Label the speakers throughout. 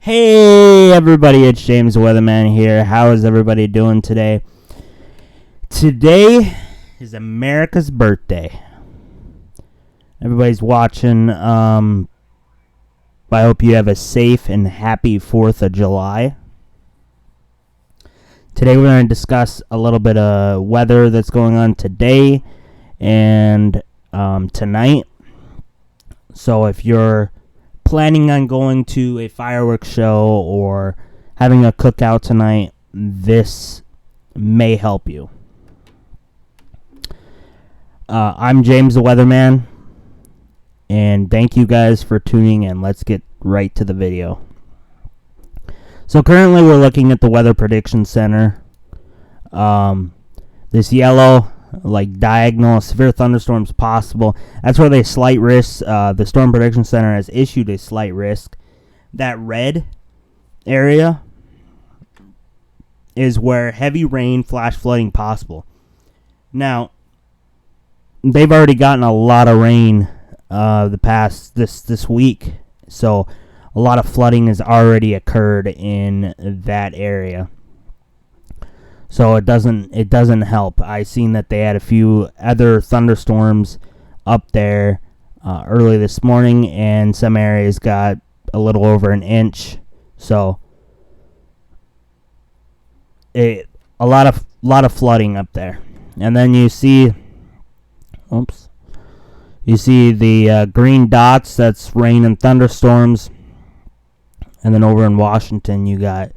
Speaker 1: Hey everybody, it's James the Weatherman here. How is everybody doing today? Today is America's birthday. Everybody's watching. I hope you have a safe and happy 4th of July. Today we're going to discuss a little bit of weather that's going on today and tonight. So if you're planning on going to a fireworks show or having a cookout tonight, this may help you. I'm James the Weatherman, and thank you guys for tuning in. Let's get right to the video. So currently we're looking at the Weather Prediction Center. This yellow, like diagonal, severe thunderstorms possible. That's where they slight risk. The Storm Prediction Center has issued a slight risk. That red area is where heavy rain, flash flooding possible. Now, they've already gotten a lot of rain this week, so a lot of flooding has already occurred in that area. So it doesn't help. I seen that they had a few other thunderstorms up there early this morning, and some areas got a little over an inch. So a lot of flooding up there. And then you see the green dots. That's rain and thunderstorms. And then over in Washington, you got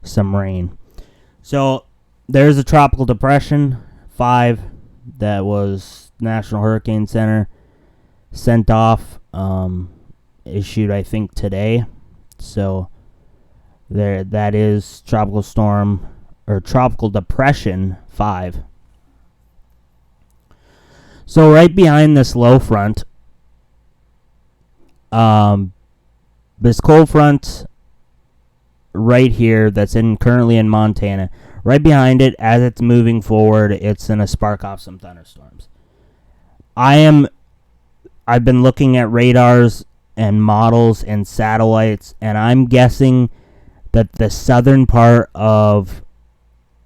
Speaker 1: some rain. So there's a tropical depression 5 that was National Hurricane Center sent off, issued I think today. So that is tropical storm or tropical depression 5. So right behind this low front, this cold front right here that's currently in Montana. Right behind it, as it's moving forward, it's going to spark off some thunderstorms. I've been looking at radars and models and satellites, and I'm guessing that the southern part of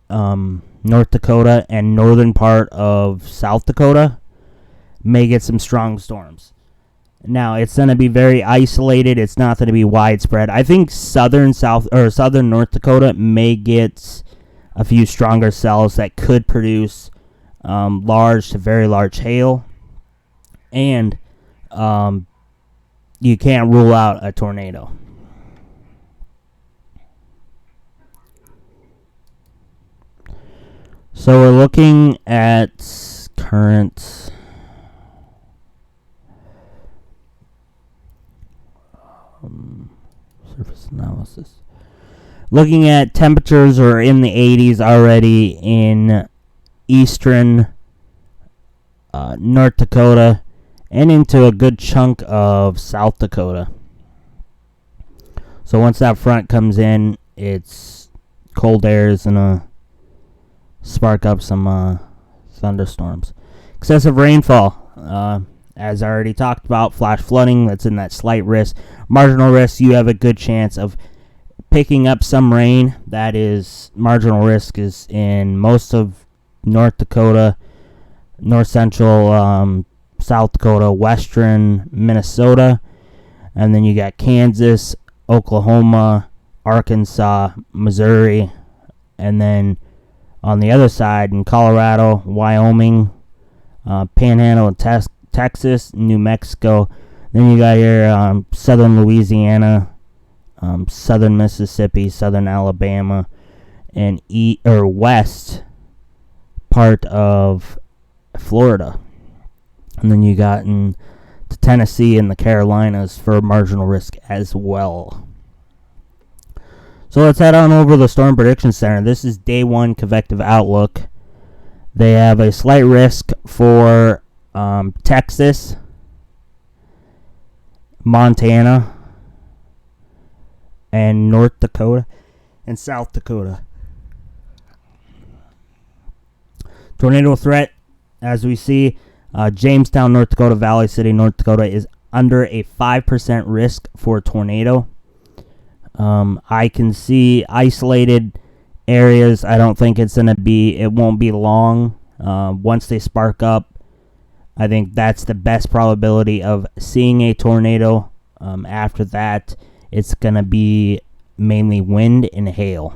Speaker 1: North Dakota and northern part of South Dakota may get some strong storms. Now, it's going to be very isolated. It's not going to be widespread. I think southern North Dakota may get a few stronger cells that could produce large to very large hail. And you can't rule out a tornado. So we're looking at current surface analysis. Looking at temperatures are in the 80s already in eastern North Dakota and into a good chunk of South Dakota. So once that front comes in, it's cold air is going to spark up some thunderstorms. Excessive rainfall, as I already talked about, flash flooding, that's in that slight risk. Marginal risk, you have a good chance of picking up some rain. That is, marginal risk is in most of North Dakota, north central South Dakota, western Minnesota, and then you got Kansas, Oklahoma, Arkansas, Missouri, and then on the other side in Colorado, Wyoming, Panhandle, Texas, New Mexico. Then you got your southern Louisiana, southern Mississippi, southern Alabama, and west part of Florida. And then you got in to Tennessee and the Carolinas for marginal risk as well. So let's head on over to the Storm Prediction Center. This is day 1 convective outlook. They have a slight risk for Texas, Montana, and North Dakota and South Dakota. Tornado threat, as we see, Jamestown, North Dakota, Valley City, North Dakota is under a 5% risk for a tornado. I can see isolated areas. I don't think it won't be long. Once they spark up, I think that's the best probability of seeing a tornado. After that, it's going to be mainly wind and hail.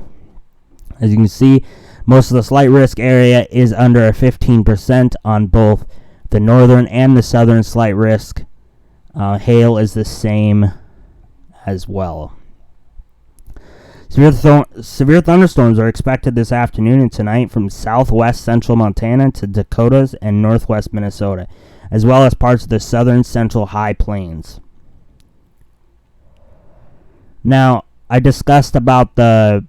Speaker 1: As you can see, most of the slight risk area is under a 15% on both the northern and the southern slight risk. Hail is the same as well. Severe thunderstorms are expected this afternoon and tonight from southwest central Montana to Dakotas and northwest Minnesota, as well as parts of the southern central high plains. Now, I discussed about the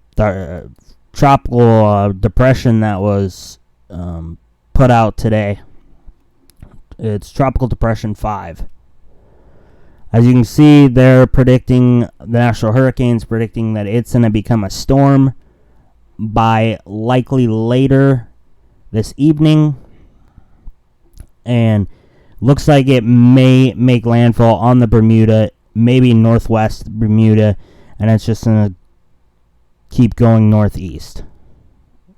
Speaker 1: tropical depression that was put out today. It's Tropical Depression 5. As you can see, they're predicting, the National Hurricanes predicting that it's going to become a storm by likely later this evening. And looks like it may make landfall on the Bermuda, maybe northwest Bermuda, and it's just going to keep going northeast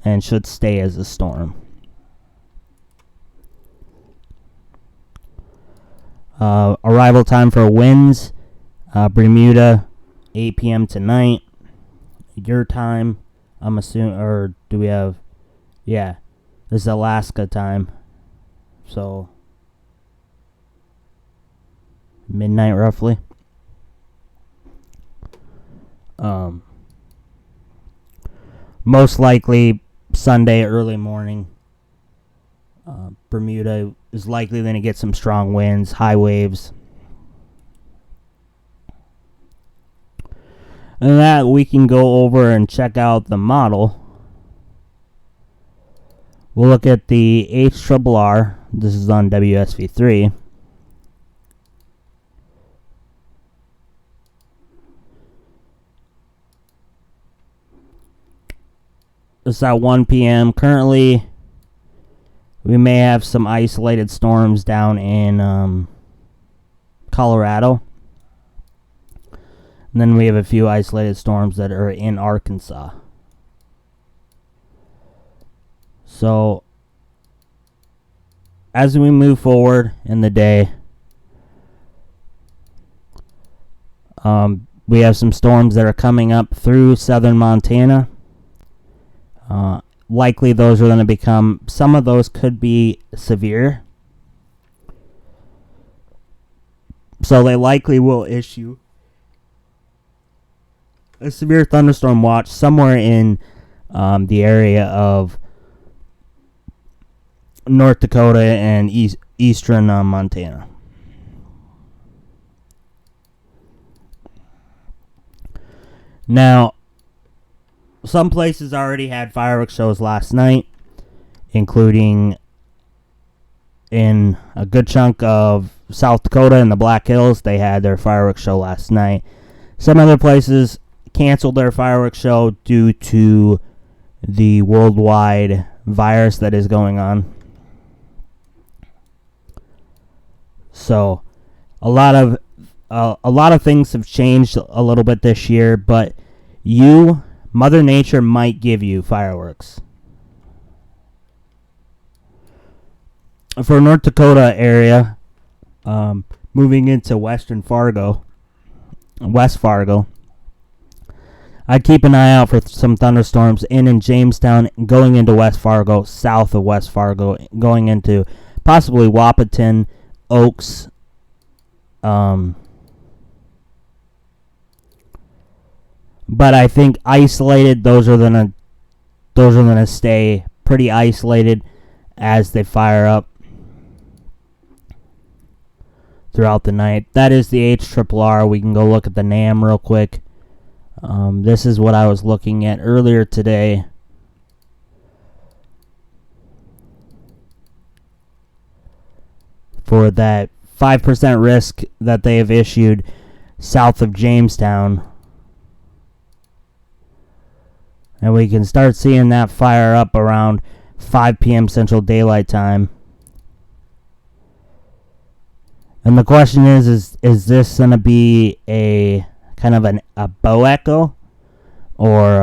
Speaker 1: and should stay as a storm. Arrival time for winds, Bermuda, 8 p.m. tonight. Your time, I'm assuming, or do we have, yeah, this is Alaska time, so midnight roughly. Most likely Sunday early morning. Bermuda is likely going to get some strong winds, high waves. And that we can go over and check out the model. We'll look at the HRRR. This is on WSV3. It's at 1 p.m. Currently, we may have some isolated storms down in Colorado. And then we have a few isolated storms that are in Arkansas. So, as we move forward in the day, we have some storms that are coming up through southern Montana. Likely those are going to become, some of those could be severe. So they likely will issue a severe thunderstorm watch somewhere in the area of North Dakota and eastern Montana. Now, some places already had fireworks shows last night, including in a good chunk of South Dakota and the Black Hills. They had their fireworks show last night. Some other places canceled their fireworks show due to the worldwide virus that is going on. So, a lot of things have changed a little bit this year, but Mother Nature might give you fireworks. For North Dakota area, moving into West Fargo, I'd keep an eye out for some thunderstorms in Jamestown, going into West Fargo, south of West Fargo, going into possibly Wahpeton, Oaks, but I think isolated, those are gonna stay pretty isolated as they fire up throughout the night. That is the HRRR. We can go look at the NAM real quick. This is what I was looking at earlier today. For that 5% risk that they have issued south of Jamestown. And we can start seeing that fire up around 5 p.m. Central Daylight Time. And the question is this going to be a kind of a bow echo, or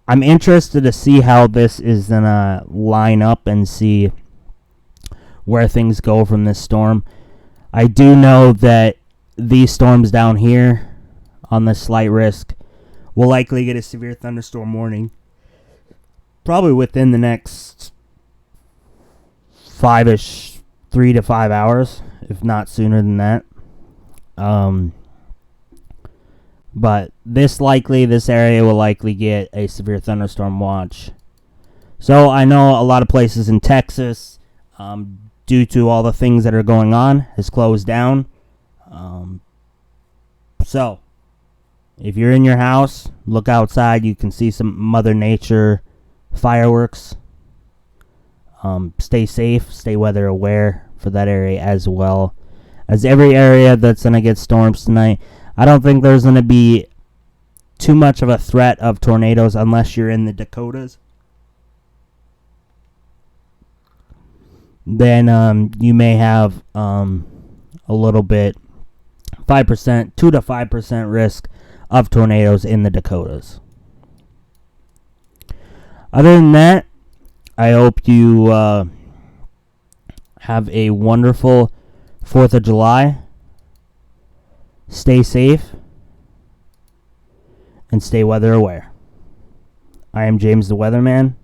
Speaker 1: I'm interested to see how this is gonna line up and see where things go from this storm. I do know that these storms down here on the slight risk will likely get a severe thunderstorm warning probably within the next 3 to 5 hours, if not sooner than that. But this area will likely get a severe thunderstorm watch. So I know a lot of places in Texas, due to all the things that are going on, has closed down. So if you're in your house, look outside. You can see some Mother Nature fireworks. Stay safe, stay weather aware for that area as well as every area that's going to get storms tonight. I don't think there's going to be too much of a threat of tornadoes unless you're in the Dakotas. Then you may have a little bit, 2 to 5% risk of tornadoes in the Dakotas. Other than that, I hope you have a wonderful 4th of July. Stay safe and stay weather aware. I am James the Weatherman,